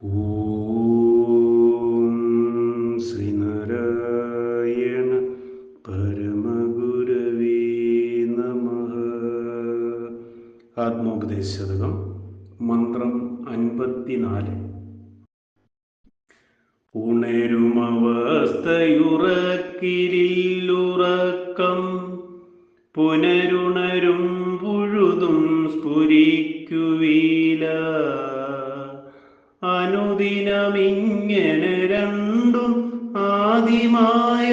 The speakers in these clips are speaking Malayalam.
ഓം ശ്രീനാരായണ പരമഗുരവേ നമഃ. ആത്മോപദേശശതകം മന്ത്രം 54. ഉണരുമവസ്ഥയുറക്കിരില്ലുറക്കം പുനരുണരും പുഴുതും സ്ഫുരിക്കുവീല. അനുദിനമിങ്ങനെ രണ്ടും ആദിമായ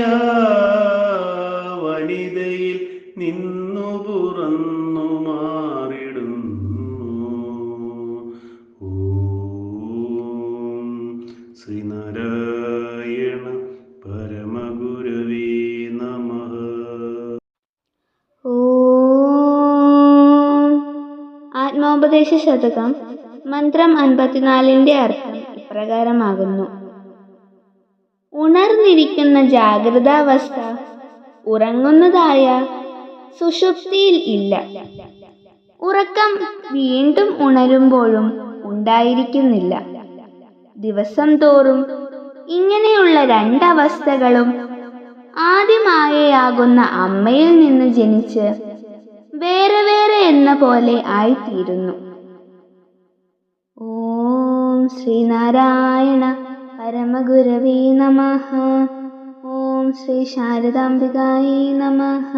വനിതയിൽ നിന്നു പുറന്നു മാറിടുന്നു. ഓം ശ്രീനാരായണ പരമഗുരവേ നമഃ. ആത്മോപദേശ ശതകം മന്ത്രം 54-ന്റെ അർത്ഥം ഇപ്രകാരമാകുന്നു. ഉണർന്നിരിക്കുന്ന ജാഗ്രതാവസ്ഥ ഉറങ്ങുന്നതായ സുഷുപ്തിയിൽ ഇല്ല. ഉറക്കം വീണ്ടും ഉണരുമ്പോഴും ഉണ്ടായിരിക്കുന്നില്ല. ദിവസം തോറും ഇങ്ങനെയുള്ള രണ്ടവസ്ഥകളും ആദിമായയാകുന്ന അമ്മയിൽ നിന്ന് ജനിച്ച് വേറെ വേറെ എന്ന പോലെ ആയിത്തീരുന്നു. ഓം ശ്രീനാരായണ പരമഗുരവേ നമഃ. ഓം ശ്രീ ശാരദാംബികായേ നമഃ.